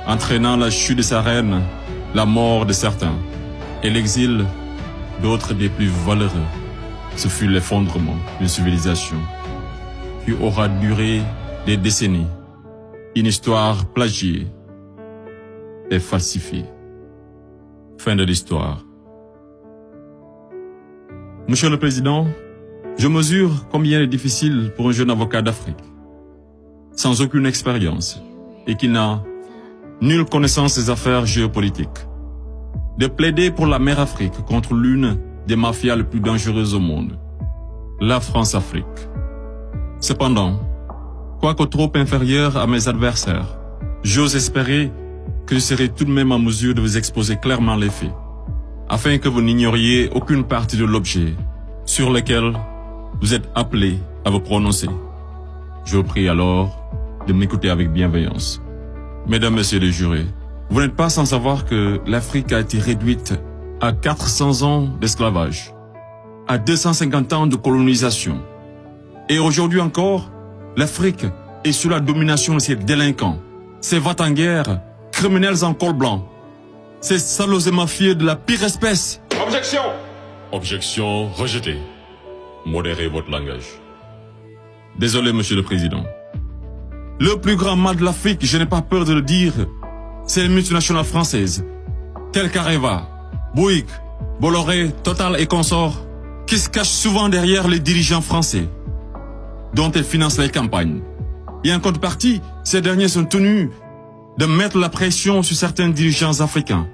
entraînant la chute de sa reine, la mort de certains, et l'exil d'autres des plus valeureux. Ce fut l'effondrement d'une civilisation qui aura duré des décennies, une histoire plagiée et falsifiée. Fin de l'histoire. Monsieur le Président, je mesure combien il est difficile pour un jeune avocat d'Afrique, sans aucune expérience et qui n'a nulle connaissance des affaires géopolitiques, de plaider pour la mère Afrique contre l'une des mafias les plus dangereuses au monde, la France-Afrique. Cependant, quoique trop inférieur à mes adversaires, j'ose espérer que je serai tout de même en mesure de vous exposer clairement les faits, afin que vous n'ignoriez aucune partie de l'objet sur lequel vous êtes appelés à vous prononcer. Je vous prie alors de m'écouter avec bienveillance. Mesdames, Messieurs les jurés, vous n'êtes pas sans savoir que l'Afrique a été réduite à 400 ans d'esclavage, à 250 ans de colonisation. Et aujourd'hui encore, l'Afrique est sous la domination de ces délinquants, ces va-t-en-guerre, criminels en col blanc, ces salauds et mafieux de la pire espèce. Objection! Objection rejetée. Modérez votre langage. Désolé, Monsieur le Président. Le plus grand mal de l'Afrique, je n'ai pas peur de le dire, c'est les multinationales françaises, telles qu'Areva, Bouygues, Bolloré, Total et consorts, qui se cachent souvent derrière les dirigeants français, dont elles financent les campagnes. Et en contrepartie, ces derniers sont tenus de mettre la pression sur certains dirigeants africains,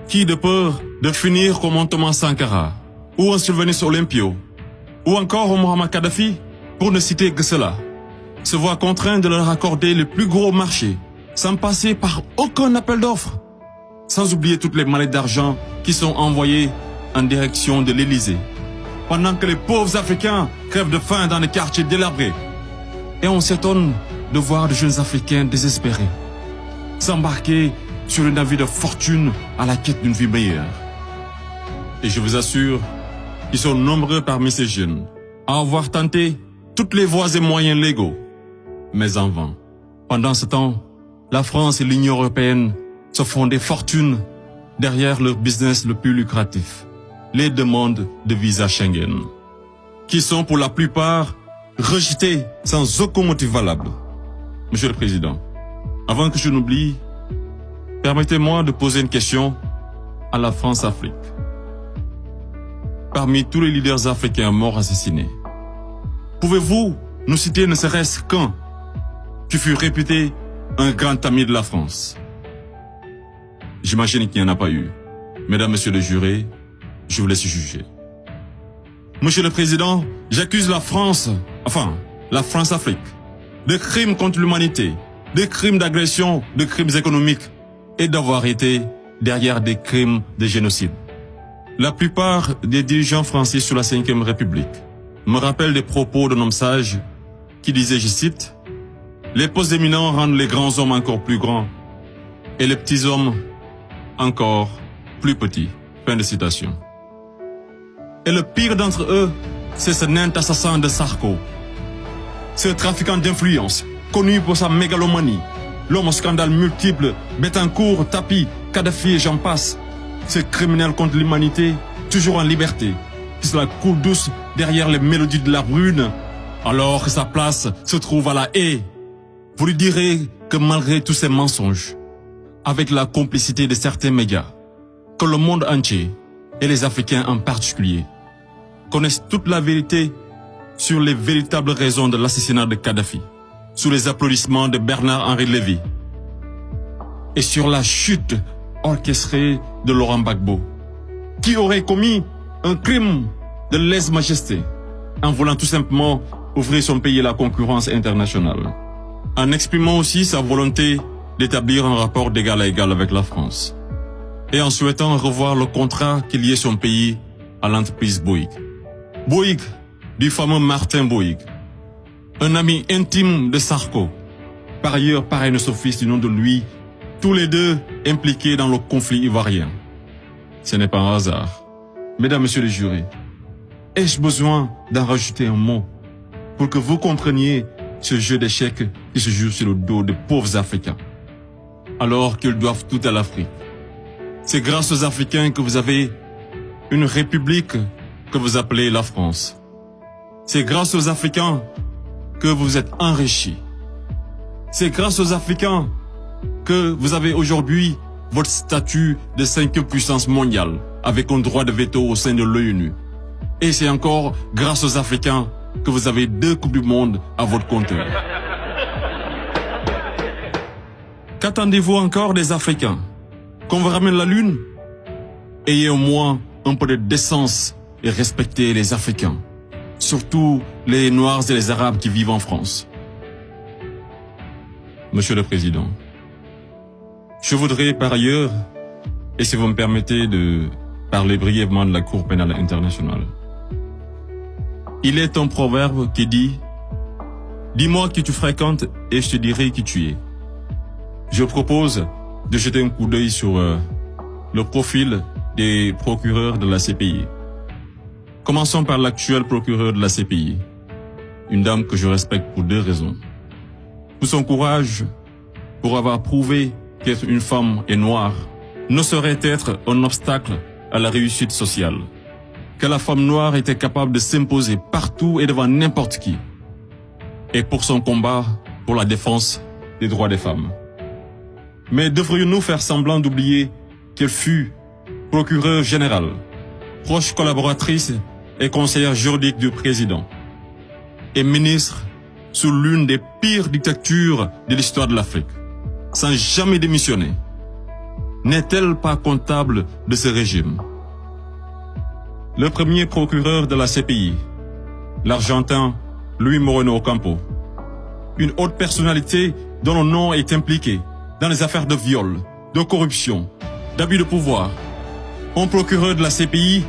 qui, de peur de finir comme un Thomas Sankara, ou un Sylvanus Olympio, ou encore un Muammar Kadhafi, pour ne citer que cela, se voient contraints de leur accorder le plus gros marché, sans passer par aucun appel d'offres, sans oublier toutes les mallettes d'argent qui sont envoyées en direction de l'Élysée, pendant que les pauvres Africains crèvent de faim dans les quartiers délabrés. Et on s'étonne de voir de jeunes Africains désespérés s'embarquer sur le navire de fortune à la quête d'une vie meilleure. Et je vous assure qu'ils sont nombreux parmi ces jeunes à avoir tenté toutes les voies et moyens légaux, mais en vain. Pendant ce temps, la France et l'Union européenne se font des fortunes derrière leur business le plus lucratif, les demandes de visa Schengen, qui sont pour la plupart rejetées sans aucun motif valable. Monsieur le Président, avant que je n'oublie, permettez-moi de poser une question à la France-Afrique. Parmi tous les leaders africains morts assassinés, pouvez-vous nous citer ne serait-ce qu'un qui fut réputé un grand ami de la France? J'imagine qu'il n'y en a pas eu. Mesdames, Messieurs les jurés, je vous laisse juger. Monsieur le Président, j'accuse la France-Afrique, de crimes contre l'humanité, de crimes d'agression, de crimes économiques et d'avoir été derrière des crimes de génocide. La plupart des dirigeants français sous la Ve République me rappellent des propos d'un homme sage qui disait, je cite, « Les postes éminents rendent les grands hommes encore plus grands et les petits hommes encore plus petits. » Fin de citation. Et le pire d'entre eux, c'est ce nain assassin de Sarko, ce trafiquant d'influence, connu pour sa mégalomanie, l'homme aux scandales multiples, Bettencourt, Tapi, Kadhafi et j'en passe, ce criminel contre l'humanité, toujours en liberté, qui se la coule douce derrière les mélodies de la brune, alors que sa place se trouve à la haie. Vous lui direz que malgré tous ces mensonges, avec la complicité de certains médias, que le monde entier, et les Africains en particulier, connaissent toute la vérité sur les véritables raisons de l'assassinat de Kadhafi, sous les applaudissements de Bernard-Henri Lévy, et sur la chute orchestrée de Laurent Gbagbo, qui aurait commis un crime de lèse-majesté en voulant tout simplement ouvrir son pays à la concurrence internationale, en exprimant aussi sa volonté d'établir un rapport d'égal à égal avec la France, et en souhaitant revoir le contrat qui liait son pays à l'entreprise Bouygues. Bouygues, du fameux Martin Bouygues, un ami intime de Sarko, par ailleurs parrain de son fils du nom de lui, tous les deux impliqués dans le conflit ivoirien. Ce n'est pas un hasard. Mesdames, Messieurs les jurés, ai-je besoin d'en rajouter un mot pour que vous compreniez ce jeu d'échecs qui se joue sur le dos des pauvres Africains? alors qu'ils doivent tout à l'Afrique. C'est grâce aux Africains que vous avez une république que vous appelez la France. C'est grâce aux Africains que vous êtes enrichis. C'est grâce aux Africains que vous avez aujourd'hui votre statut de 5e puissance mondiale avec un droit de veto au sein de l'ONU. Et c'est encore grâce aux Africains que vous avez 2 Coupes du Monde à votre compteur. Qu'attendez-vous encore des Africains? Qu'on vous ramène la Lune? Ayez au moins un peu de décence et respectez les Africains, surtout les Noirs et les Arabes qui vivent en France. Monsieur le Président, je voudrais par ailleurs, et si vous me permettez de parler brièvement de la Cour pénale internationale. Il est un proverbe qui dit « Dis-moi qui tu fréquentes et je te dirai qui tu es ». Je propose de jeter un coup d'œil sur le profil des procureurs de la CPI. Commençons par l'actuel procureur de la CPI, une dame que je respecte pour 2 raisons. Pour son courage, pour avoir prouvé qu'être une femme et noire ne saurait être un obstacle à la réussite sociale, que la femme noire était capable de s'imposer partout et devant n'importe qui, et pour son combat pour la défense des droits des femmes. Mais devrions-nous faire semblant d'oublier qu'elle fut procureure générale, proche collaboratrice et conseillère juridique du président, et ministre sous l'une des pires dictatures de l'histoire de l'Afrique, sans jamais démissionner? N'est-elle pas comptable de ce régime? Le premier procureur de la CPI, l'Argentin Luis Moreno Ocampo, une haute personnalité dont le nom est impliqué dans les affaires de viol, de corruption, d'abus de pouvoir. Un procureur de la CPI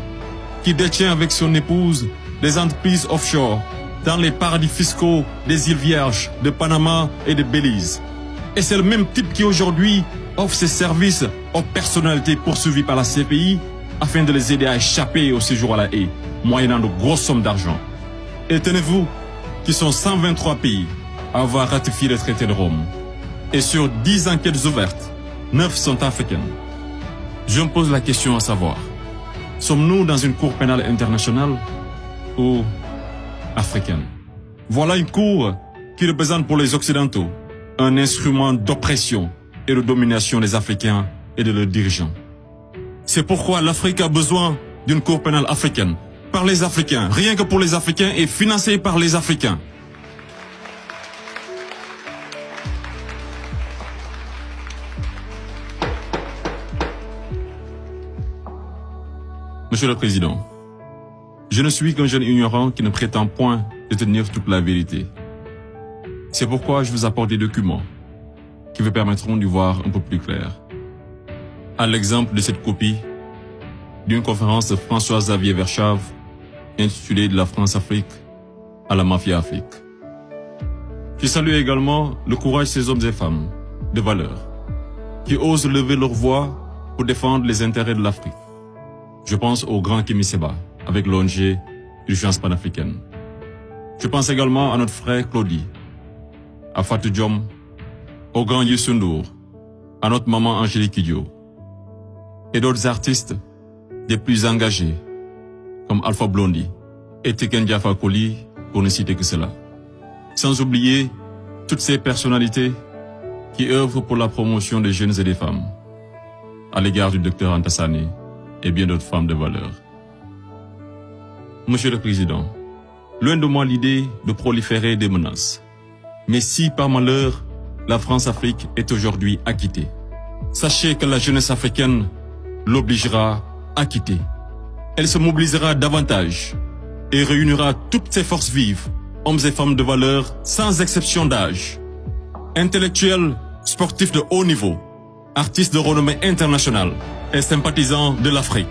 qui détient avec son épouse des entreprises offshore dans les paradis fiscaux des îles Vierges, de Panama et de Belize. Et c'est le même type qui aujourd'hui offre ses services aux personnalités poursuivies par la CPI afin de les aider à échapper au séjour à la haie, moyennant de grosses sommes d'argent. Et tenez-vous qu'ils sont 123 pays à avoir ratifié le traité de Rome. Et sur 10 enquêtes ouvertes, 9 sont africaines. Je me pose la question à savoir, sommes-nous dans une cour pénale internationale ou africaine? Voilà une cour qui représente pour les Occidentaux un instrument d'oppression et de domination des Africains et de leurs dirigeants. C'est pourquoi l'Afrique a besoin d'une cour pénale africaine, par les Africains, rien que pour les Africains et financée par les Africains. Monsieur le Président, je ne suis qu'un jeune ignorant qui ne prétend point détenir toute la vérité. C'est pourquoi je vous apporte des documents qui vous permettront d'y voir un peu plus clair. À l'exemple de cette copie d'une conférence de François-Xavier Verschave intitulée « De la France-Afrique à la Mafia-Afrique ». Je salue également le courage de ces hommes et femmes de valeur qui osent lever leur voix pour défendre les intérêts de l'Afrique. Je pense au grand Kémy Séba avec l'ONG Urgence panafricaine. Je pense également à notre frère Claudie, à Fatou Diom, au grand Youssou N'Dour, à notre maman Angélique Kidjo, et d'autres artistes des plus engagés, comme Alpha Blondy et Tiken Jah Fakoly, pour ne citer que cela. Sans oublier toutes ces personnalités qui œuvrent pour la promotion des jeunes et des femmes, à l'égard du docteur Anta Sané et bien d'autres femmes de valeur. Monsieur le Président, loin de moi l'idée de proliférer des menaces. Mais si par malheur, la France-Afrique est aujourd'hui acquittée, sachez que la jeunesse africaine l'obligera à quitter. Elle se mobilisera davantage et réunira toutes ses forces vives, hommes et femmes de valeur, sans exception d'âge. Intellectuels, sportifs de haut niveau, artistes de renommée internationale et sympathisants de l'Afrique.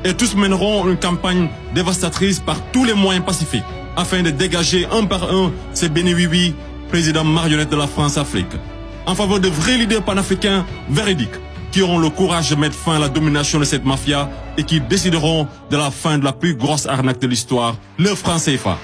Et tous mèneront une campagne dévastatrice par tous les moyens pacifiques afin de dégager un par un ces bénéwiwi, présidents marionnettes de la France-Afrique, en faveur de vrais leaders panafricains véridiques qui auront le courage de mettre fin à la domination de cette mafia et qui décideront de la fin de la plus grosse arnaque de l'histoire, le franc CFA.